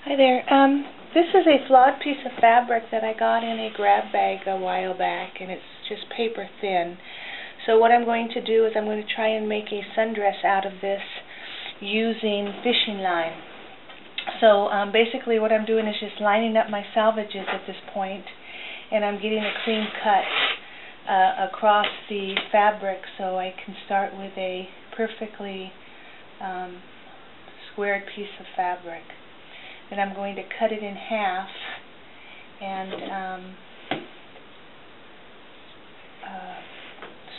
Hi there. This is a flawed piece of fabric that I got in a grab bag a while back, and it's just paper thin. So what I'm going to do is I'm going to try and make a sundress out of this using fishing line. So basically what I'm doing is just lining up my salvages at this point, and I'm getting a clean cut across the fabric so I can start with a perfectly squared piece of fabric. Then I'm going to cut it in half and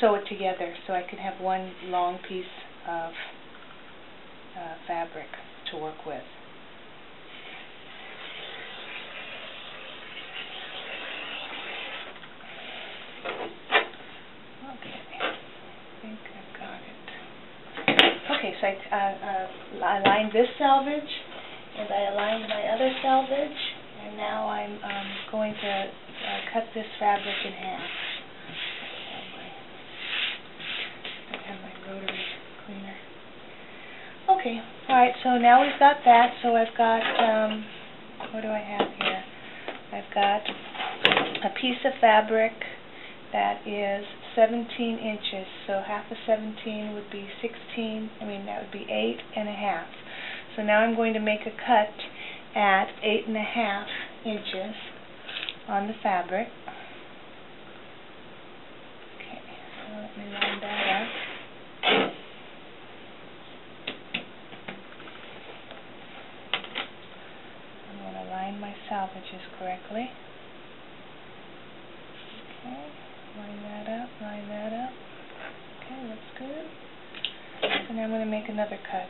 sew it together so I can have one long piece of fabric to work with. Okay, I think I've got it. Okay, so I lined this salvage, and I aligned my other salvage, and now I'm going to cut this fabric in half. I have my rotary cleaner. Okay, alright, so now we've got that, so I've got, what do I have here? I've got a piece of fabric that is 17 inches, so half of 17 would be 16, that would be 8.5. So now I'm going to make a cut at 8.5 inches on the fabric. Okay, so let me line that up. I'm going to line my salvages correctly. Okay, line that up, line that up. Okay, looks good. So now I'm going to make another cut.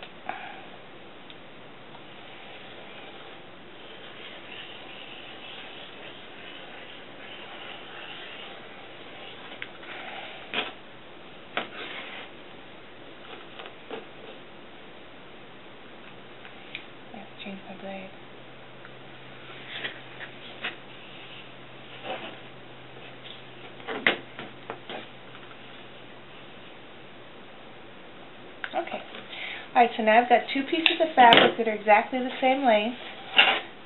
Change my blade. Okay. Alright, so now I've got two pieces of fabric that are exactly the same length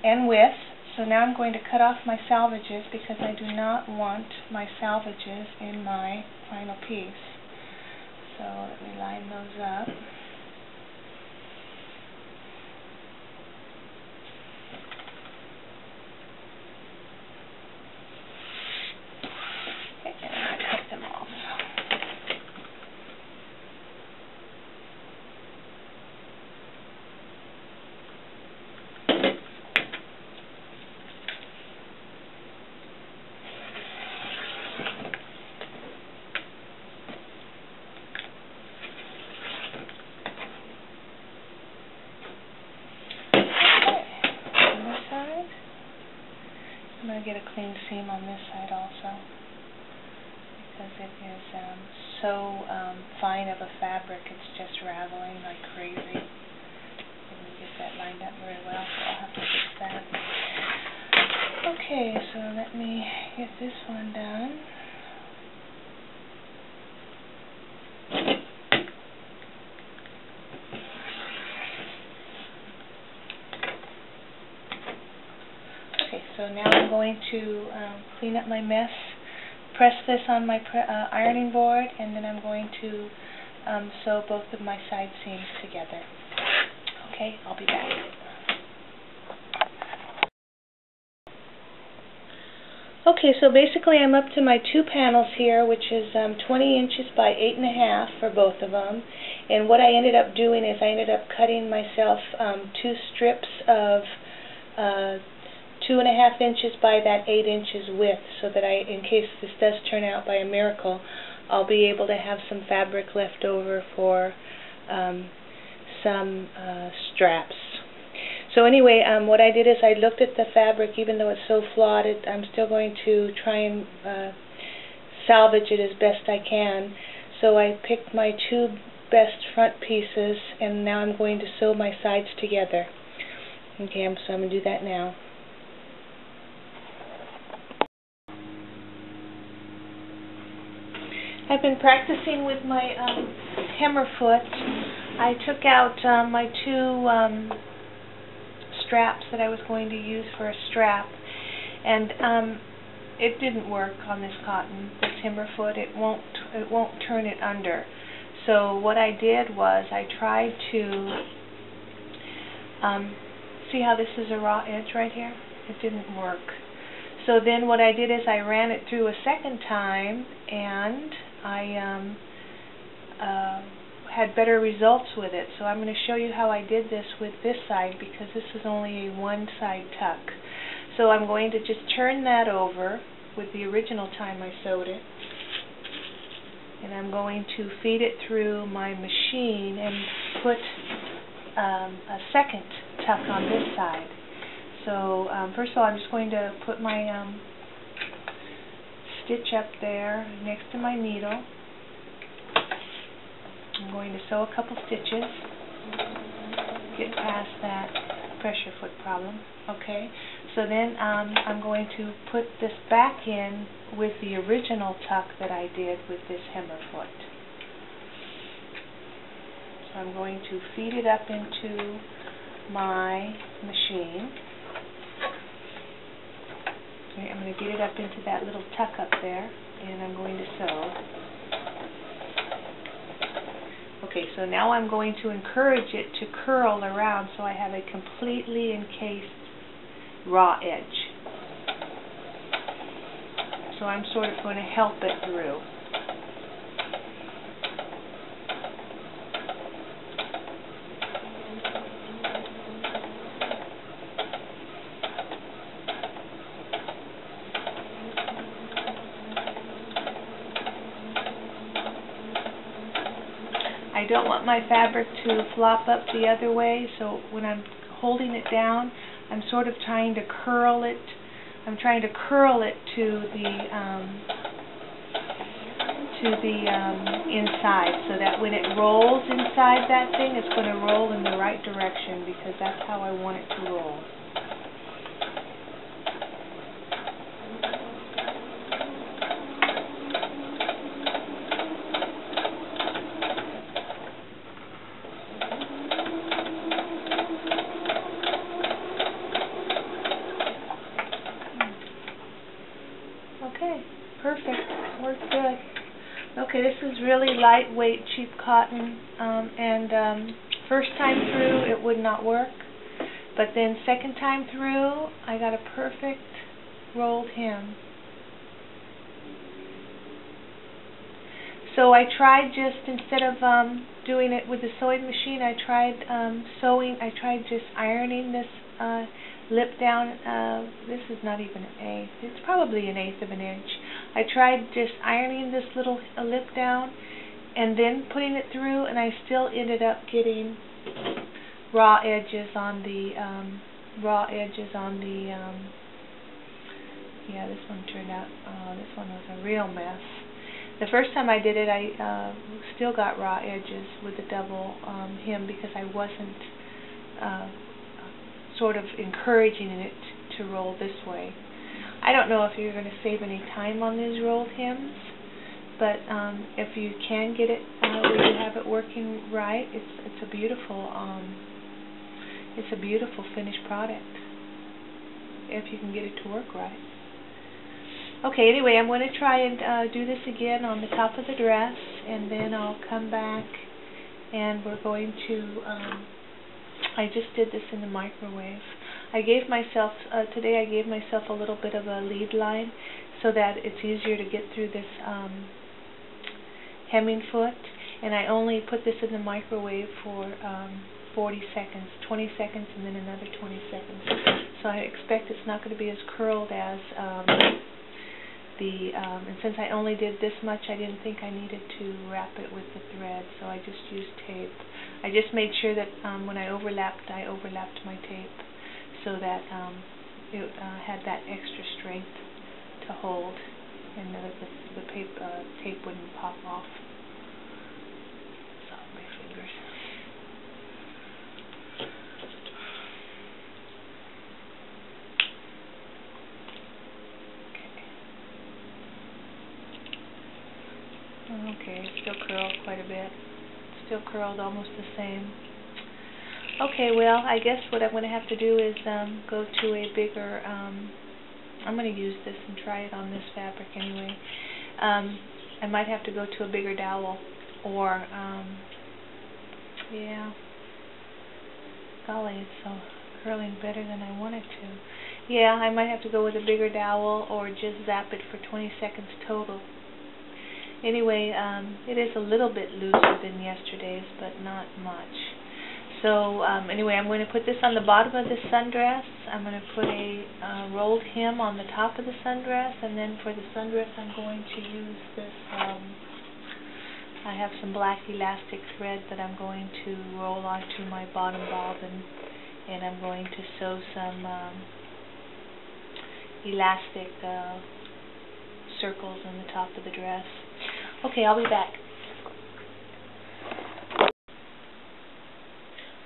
and width. So now I'm going to cut off my salvages because I do not want my salvages in my final piece. So let me line those up. I'm going to get a clean seam on this side also because it is so fine of a fabric, it's just raveling like crazy. Didn't get that lined up very well, so I'll have to fix that. Okay, so let me get this one done. So now I'm going to clean up my mess, press this on my ironing board, and then I'm going to sew both of my side seams together. Okay, I'll be back. Okay, so basically I'm up to my two panels here, which is 20 inches by 8.5 for both of them. And what I ended up doing is I ended up cutting myself two strips of 2.5 inches by that 8 inches width, so that in case this does turn out by a miracle, I'll be able to have some fabric left over for some straps. So anyway, what I did is I looked at the fabric. Even though it's so flawed, I'm still going to try and salvage it as best I can. So I picked my two best front pieces, and now I'm going to sew my sides together. Okay, so I'm going to do that now. I've been practicing with my hammer foot. I took out my two straps that I was going to use for a strap, and it didn't work on this cotton, this Himmerfoot. It won't turn it under. So what I did was I tried to see how this is a raw edge right here? It didn't work. So then what I did is I ran it through a second time, and I had better results with it. So I'm going to show you how I did this with this side, because this is only a one side tuck. So I'm going to just turn that over with the original time I sewed it, and I'm going to feed it through my machine and put a second tuck on this side. So first of all, I'm just going to put my stitch up there next to my needle. I'm going to sew a couple stitches, get past that pressure foot problem. Okay, so then I'm going to put this back in with the original tuck that I did with this Himmerfoot. So I'm going to feed it up into my machine. Okay, I'm going to get it up into that little tuck up there, and I'm going to sew. Okay, so now I'm going to encourage it to curl around so I have a completely encased raw edge. So I'm sort of going to help it through. I don't want my fabric to flop up the other way, so when I'm holding it down, I'm sort of trying to curl it. I'm trying to curl it to the inside, so that when it rolls inside that thing, it's going to roll in the right direction, because that's how I want it to roll. Okay, perfect. Worked good. Okay, this is really lightweight, cheap cotton, and first time through it would not work, but then second time through I got a perfect rolled hem. So I tried, just instead of doing it with the sewing machine, I tried just ironing this lip down. This is not even an eighth. It's probably an eighth of an inch. I tried just ironing this little lip down and then putting it through, and I still ended up getting raw edges on the yeah, this one turned out, this one was a real mess. The first time I did it, I still got raw edges with the double hem, because I wasn't sort of encouraging it to roll this way. I don't know if you're going to save any time on these rolled hems, but if you can get it where you have it working right, it's a beautiful finished product if you can get it to work right. Okay, anyway, I'm going to try and do this again on the top of the dress, and then I'll come back and we're going to, I just did this in the microwave. I gave myself, today I gave myself a little bit of a lead line so that it's easier to get through this hemming foot, and I only put this in the microwave for 40 seconds, 20 seconds, and then another 20 seconds. So I expect it's not going to be as curled as and since I only did this much, I didn't think I needed to wrap it with the thread, so I just used tape. I just made sure that when I overlapped my tape so that it had that extra strength to hold, and that the tape wouldn't pop off. So my fingers. Okay, it's still curled quite a bit. Still curled almost the same. Okay, well, I guess what I'm going to have to do is go to a bigger, I'm going to use this and try it on this fabric anyway. I might have to go to a bigger dowel, or, yeah, golly, it's so curling better than I want it to. Yeah, I might have to go with a bigger dowel or just zap it for 20 seconds total. Anyway, it is a little bit looser than yesterday's, but not much. So anyway, I'm going to put this on the bottom of this sundress. I'm going to put a rolled hem on the top of the sundress, and then for the sundress I'm going to use this, I have some black elastic thread that I'm going to roll onto my bottom bobbin, and I'm going to sew some elastic circles on the top of the dress. Okay, I'll be back.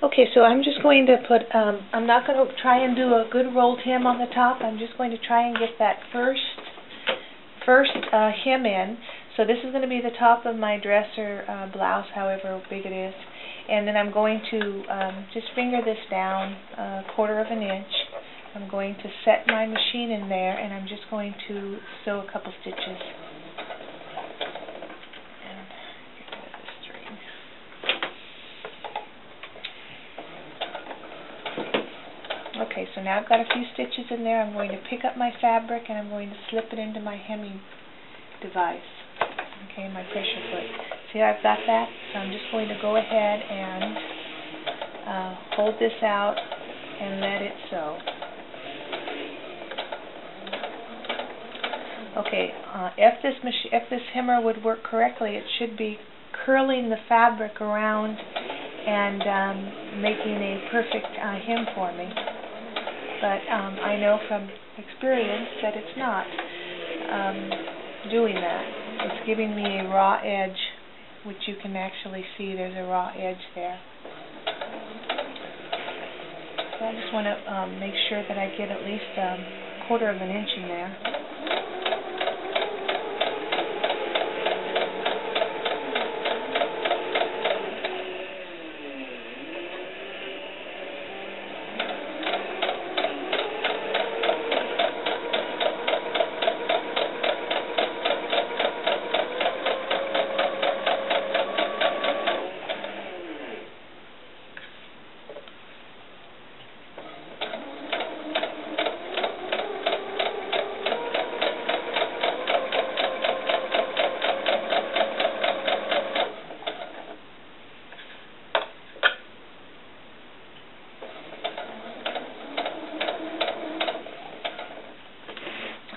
Okay, so I'm just going to put, I'm not going to try and do a good rolled hem on the top. I'm just going to try and get that first hem in. So this is going to be the top of my dress or blouse, however big it is. And then I'm going to just finger this down a 1/4 inch. I'm going to set my machine in there, and I'm just going to sew a couple stitches. Okay, so now I've got a few stitches in there. I'm going to pick up my fabric and I'm going to slip it into my hemming device. Okay, my pressure foot. See, I've got that? So I'm just going to go ahead and hold this out and let it sew. Okay, if this hemmer would work correctly, it should be curling the fabric around and making a perfect hem for me. But I know from experience that it's not doing that. It's giving me a raw edge, which you can actually see there's a raw edge there. So I just want to make sure that I get at least 1/4 inch in there.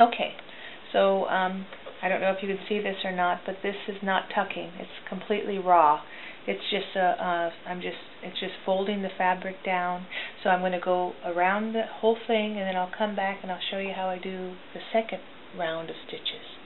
Okay, so I don't know if you can see this or not, but this is not tucking. It's completely raw. It's just it's just folding the fabric down. So I'm going to go around the whole thing, and then I'll come back and I'll show you how I do the second round of stitches.